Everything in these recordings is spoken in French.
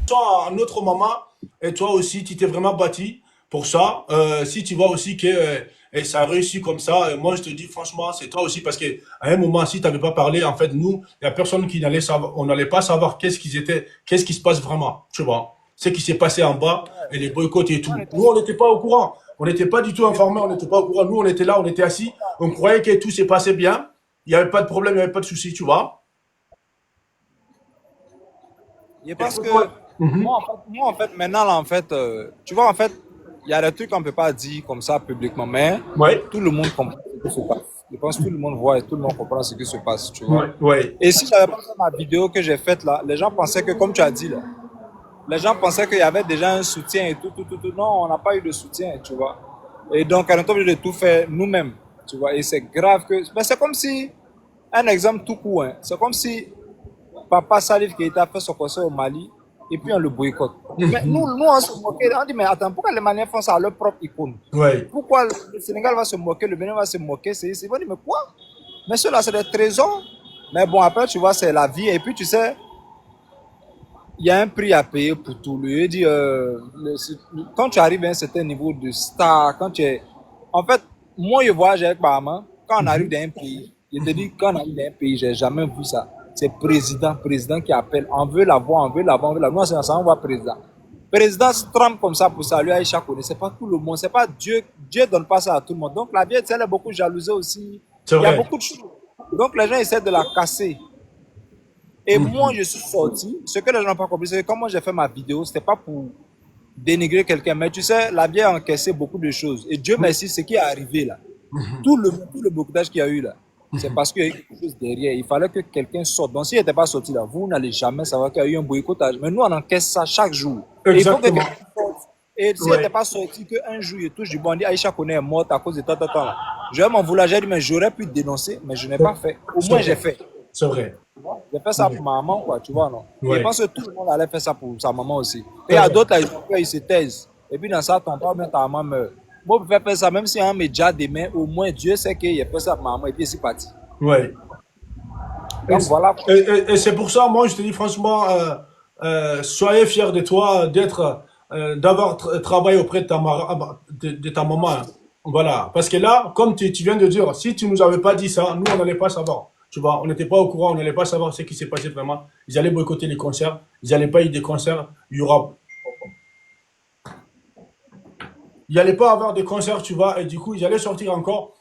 Toi, un autre moment, et toi aussi, tu t'es vraiment battu pour ça. Si tu vois aussi que et ça a réussi comme ça, moi je te dis franchement, c'est toi aussi parce que à un moment, si tu n'avais pas parlé, en fait, nous, il y a personne qui n'allait savoir, on n'allait pas savoir qu'est-ce qu'ils étaient, qu'est-ce qui se passe vraiment, tu vois. Ce qui s'est passé en bas et les boycotts et On tout. était Nous, on n'était pas au courant. On n'était pas du tout et informés, on n'était pas au courant. Nous, on était là, on était assis, on croyait que tout s'est passé bien. Il n'y avait pas de problème, il n'y avait pas de souci, tu vois. je Et pense franchement, que mhm. moi, en fait, maintenant, là, en fait, tu vois, en fait, il y a des trucs qu'on ne peut pas dire comme ça publiquement, mais Ouais, tout le monde comprend ce qui se passe. Je pense que tout le monde voit et tout le monde comprend ce qui se passe, tu vois. ouais, ouais. Et si j'avais pas fait ma vidéo que j'ai faite là, les gens pensaient que, comme tu as dit là, les gens pensaient qu'il y avait déjà un soutien et tout, tout, tout, tout. Non, on n'a pas eu de soutien, tu vois. Et donc, on est obligé de tout faire nous-mêmes, tu vois. Et c'est grave que. Mais c'est comme si, un exemple tout court, hein, c'est comme si Papa Salif Keita a fait son concert au Mali et puis on le boycotte. Mais nous on se moquait, on dit, mais attends, pourquoi les Maliens font ça à leur propre icône? Ouais. Pourquoi le Sénégal va se moquer, le Bénin va se moquer? Ils vont dire, mais quoi? Mais ceux-là, c'est des trésors. Mais bon, après, tu vois, c'est la vie. Et puis, tu sais, il y a un prix à payer pour tout. Lui dit, quand tu arrives à un certain niveau de star, quand tu es. En fait, moi, je voyage avec ma maman. Quand on arrive Mhm. dans un pays, je te dis, quand on arrive dans un pays, j'ai jamais vu ça. C'est président qui appelle. On veut la voir, on veut la voir, on veut la voir. Nous, on voit président. Président se trempe comme ça pour saluer Aïcha Kone. C'est pas tout le monde, c'est pas Dieu. Dieu donne pas ça à tout le monde. Donc, la vie, elle est beaucoup jalousée aussi. C'est Il y a vrai. beaucoup de choses. Donc, les gens essaient de la casser. Et moi, Mhm. je suis sorti. Ce que les gens n'ont pas compris, c'est que comment j'ai fait ma vidéo, c'était pas pour dénigrer quelqu'un. Mais tu sais, la vie a encaissé beaucoup de choses. Et Dieu merci, ce qui est arrivé là, tout le blocage qu'il y a eu là, c'est parce qu'il y a eu quelque chose derrière. Il fallait que quelqu'un sorte. Donc, s'il n'était pas sorti là, vous n'allez jamais savoir qu'il y a eu un boycottage. Mais nous, on encaisse ça chaque jour. Et il faut que quelqu'un Exactement. sorte. Et s'il n'était Ouais. pas sorti, qu'un jour, il touche du bon, on dit Aïcha Kone est morte à cause de tant, tant, tant là. Je vais m'en vouloir, j'ai dit, mais j'aurais pu dénoncer, mais je n'ai pas fait. Au C'est moins, j'ai vrai. fait. C'est vrai. J'ai fait C'est ça vrai. pour ma maman, quoi, tu vois, non? Et je Ouais. pense que tout le monde allait faire ça pour sa maman aussi. Et il C'est y a vrai. d'autres, là, ils se taisent. Et puis dans ça, ton père, même ta maman meurt. Moi, je faire ça, même si un média demain, au moins Dieu sait qu'il a fait ça pour ma maman et puis c'est parti. Ouais. Et, Donc voilà, quoi. et c'est pour ça, moi, je te dis franchement, soyez fiers de toi, d'avoir travaillé auprès de de ta maman, hein. Voilà. Parce que là, comme tu viens de dire, si tu nous avais pas dit ça, nous, on n'allait pas savoir. Tu vois, on n'était pas au courant, on n'allait pas savoir ce qui s'est passé vraiment. Ils allaient boycotter les concerts, ils n'allaient pas y des concerts, il n'y allait pas avoir de concerts, tu vois, et du coup, ils allaient sortir encore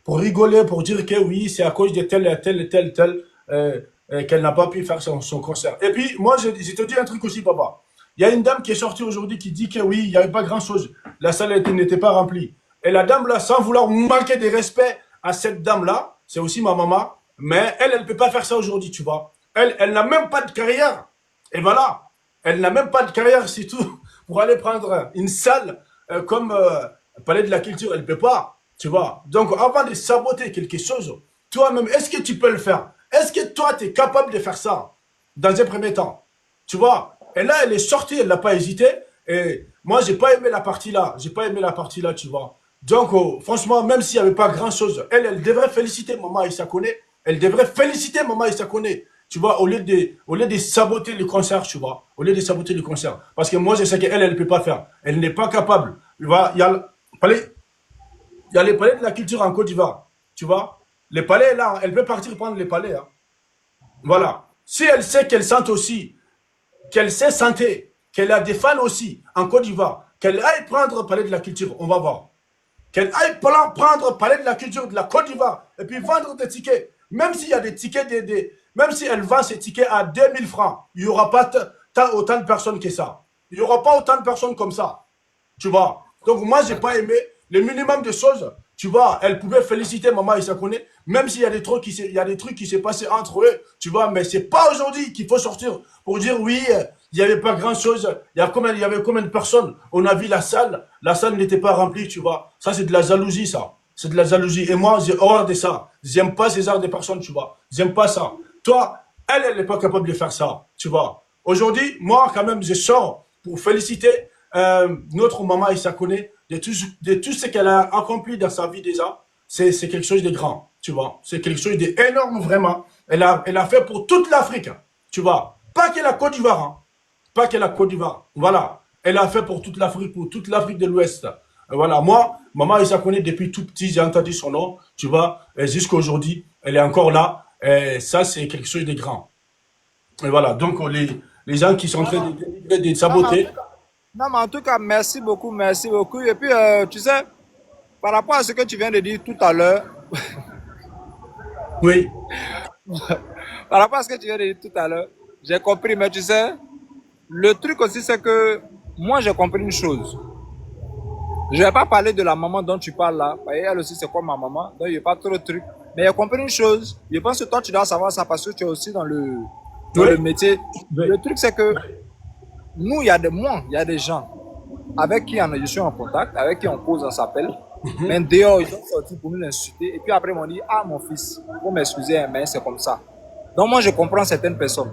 pour rigoler, pour dire que oui, c'est à cause de tel, qu'elle n'a pas pu faire son concert. Et puis, moi, je te dis un truc aussi, papa. Il y a une dame qui est sortie aujourd'hui qui dit que oui, il n'y avait pas grand-chose. La salle n'était pas remplie. Et la dame là, sans vouloir manquer de respect à cette dame-là, c'est aussi ma maman, mais elle ne peut pas faire ça aujourd'hui, tu vois. Elle n'a même pas de carrière. Et voilà. Elle n'a même pas de carrière, c'est tout, pour aller prendre une salle comme Palais de la Culture, elle ne peut pas, tu vois. Donc, avant de saboter quelque chose, toi-même, est-ce que tu peux le faire? Est-ce que toi, tu es capable de faire ça dans un premier temps? Tu vois. Et là, elle est sortie, elle n'a pas hésité. Et moi, j'ai pas aimé la partie là. J'ai pas aimé la partie là, tu vois. Donc, franchement, même s'il n'y avait pas grand-chose, elle devrait féliciter Maman Issa Kone. Elle devrait féliciter Maman Issa Kone. Tu vois, au lieu de saboter le concert, tu vois. Au lieu de saboter le concert. Parce que moi, je sais qu'elle, elle ne peut pas faire. Elle n'est pas capable. Tu vois, palais, il y a les palais de la culture en Côte d'Ivoire. Tu vois. Les palais, là, elle peut partir prendre les palais, hein. Voilà. Si elle sait qu'elle sente aussi, qu'elle sait santé, qu'elle a des fans aussi en Côte d'Ivoire, qu'elle aille prendre Palais de la Culture, on va voir. Qu'elle aille prendre Palais de la Culture de la Côte d'Ivoire et puis vendre des tickets. Même s'il y a des tickets, même si elle vend ses tickets à 2000 francs, il n'y aura pas autant de personnes que ça. Il n'y aura pas autant de personnes comme ça. Tu vois. Donc moi, j'ai pas aimé le minimum de choses. Tu vois, elle pouvait féliciter Maman Issa Kone, même s'il y a des trucs il y a des trucs qui s'est passé entre eux, tu vois, mais c'est pas aujourd'hui qu'il faut sortir pour dire oui, il n'y avait pas grand chose, il y avait combien de personnes, on a vu la salle n'était pas remplie, tu vois. Ça, c'est de la jalousie, ça. C'est de la jalousie. Et moi, j'ai horreur de ça. J'aime pas ces arts des personnes, tu vois. J'aime pas ça. Toi, elle n'est pas capable de faire ça, tu vois. Aujourd'hui, moi, quand même, je sors pour féliciter notre maman Issa Kone, de tout ce qu'elle a accompli dans sa vie déjà, c'est quelque chose de grand, tu vois. C'est quelque chose d'énorme, vraiment. Elle a fait pour toute l'Afrique, tu vois. Pas que la Côte d'Ivoire, hein. pas que la Côte d'Ivoire. Voilà. Elle a fait pour toute l'Afrique de l'Ouest. Voilà. Moi, maman Aïcha connaît depuis tout petit, j'ai entendu son nom, tu vois, et jusqu'à aujourd'hui, elle est encore là. Et ça, c'est quelque chose de grand. Et voilà. Donc, les gens qui sont en train de Non, mais en saboter, tout cas, non, mais en tout cas, merci beaucoup, merci beaucoup. Et puis, tu sais, par rapport à ce que tu viens de dire tout à l'heure, oui. par rapport à ce que tu viens de dire tout à l'heure, j'ai compris, mais tu sais, le truc aussi, c'est que moi, j'ai compris une chose. Je vais pas parler de la maman dont tu parles là, parce qu'elle aussi, c'est comme ma maman, donc il n'y a pas trop de trucs. Mais j'ai compris une chose, je pense que toi, tu dois savoir ça parce que tu es aussi dans le Oui. métier. Oui. Le truc, c'est que nous, il y a des gens avec qui je suis en contact, avec qui on cause, on s'appelle. Mais dehors, ils sont sortis pour nous insulter. Et puis après, ils m'ont dit, ah, mon fils, vous m'excusez, mais c'est comme ça. Donc moi, je comprends certaines personnes.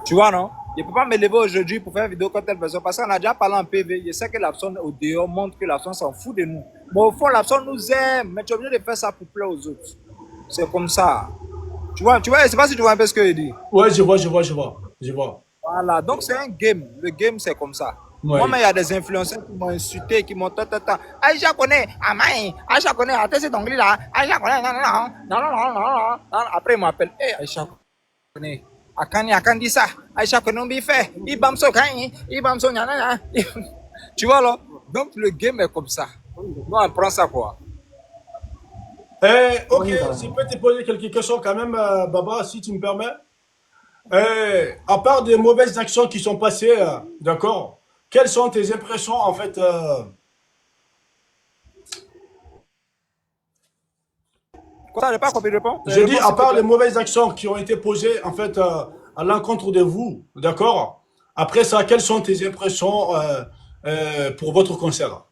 Tu vois, non? Je ne peux pas me lever aujourd'hui pour faire une vidéo contre telle personne parce qu'on a déjà parlé en PV. Je sais que la personne au dehors montre que la personne s'en fout de nous. Mais au fond, la personne nous aime. Mais tu es obligé de faire ça pour plaire aux autres. C'est comme ça. Tu vois, je ne sais pas si tu vois un peu ce que je dis. Ouais, je vois, je vois, je vois. Je vois. Voilà, donc c'est un game. Le game, c'est comme ça. Moi, mais Oui. il y a des influenceurs qui m'ont insulté, qui m'ont tata. Aïcha connaît, Amaï, Aïcha connaît, attends, c'est d'anglais là. Aïcha connaît, non, non, non, non, non, non, non, non, non. Après, il m'appelle, hé, Aïcha connaît. Akan dit ça. Aïcha connaît, on b'i fait. Il bamso, il bamso, nanana. Tu vois là? Donc, le game est comme ça. Nous, on prend ça quoi. Ok, je peux te poser quelques questions quand même, Baba, si tu me permets. À part des mauvaises actions qui sont passées, d'accord, quelles sont tes impressions en fait Comme ça, j'ai pas compris de réponse. je dis, Réponse, à s'il te part les plaît. mauvaises actions qui ont été posées en fait à l'encontre de vous, d'accord. Après ça, quelles sont tes impressions pour votre concert?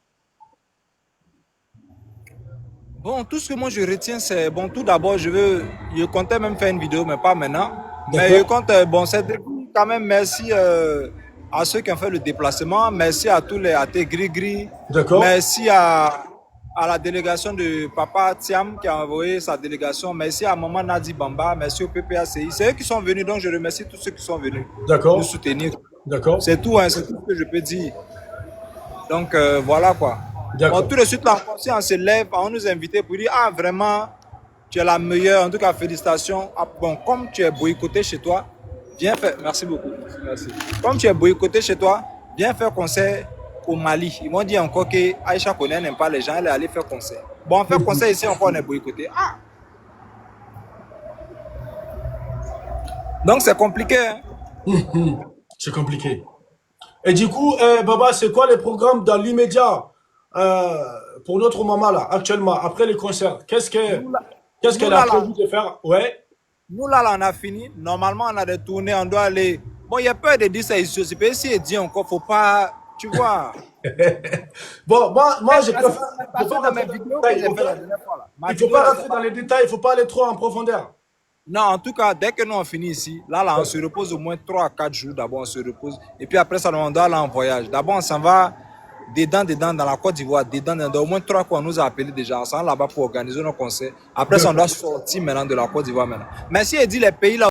Bon, tout ce que moi je retiens, c'est bon. Tout d'abord, je comptais même faire une vidéo, mais pas maintenant. Mais je D'accord, compte, bon, c'est quand même merci à ceux qui ont fait le déplacement. Merci à tous les à tes gris-gris. d'accord, Merci à la délégation de Papa Thiam qui a envoyé sa délégation. Merci à Maman Nadi Bamba. Merci au PPACI. C'est eux qui sont venus, donc je remercie tous ceux qui sont venus nous d'accord, soutenir. d'accord, C'est tout, hein, c'est tout ce que je peux dire. Donc voilà quoi. Bon, d'accord. tout de suite, là, si on se lève, on nous invite pour dire, ah, vraiment, tu es la meilleure. En tout cas, félicitations. Ah, bon, comme tu es boycotté chez toi, viens faire. Merci beaucoup. Merci. Comme tu es boycotté chez toi, viens faire concert au Mali. Ils m'ont dit encore que Aïcha Koné n'aime pas les gens, elle est allée faire concert. Bon, on fait concert ici, encore on est boycotté. Ah! Donc c'est compliqué, hein? C'est compliqué. Et du coup, Baba, c'est quoi les programmes dans l'immédiat euh, pour notre maman là, actuellement, après les concerts? Nous là, Qu'est-ce nous qu'elle a là, là, prévu de faire? Ouais. on a fini. Normalement, on a des tournées, on doit aller. Bon, il y a peur de dire ça ici. C'est pas si dit encore, faut pas. Tu vois. Bon, moi, je Parce que préfère, ça m'est je passé préfère dans rentrer mes dans les vidéos que détails, j'ai ok? fait la dernière fois là. Ma Il faut vidéo pas là, rentrer dans les détails, il faut pas aller trop en profondeur. non, en tout cas, dès que nous on finit ici, là, on se repose au moins 3 à 4 jours. D'abord, on se repose. Et puis après ça, on doit aller en voyage. D'abord, on s'en va dedans, dans la Côte d'Ivoire, dedans. Au moins 3 fois, on nous a appelés déjà. On s'en va là-bas pour organiser nos concerts. Après ça, on doit D'accord. sortir maintenant de la Côte d'Ivoire maintenant. Mais si elle dit les pays là,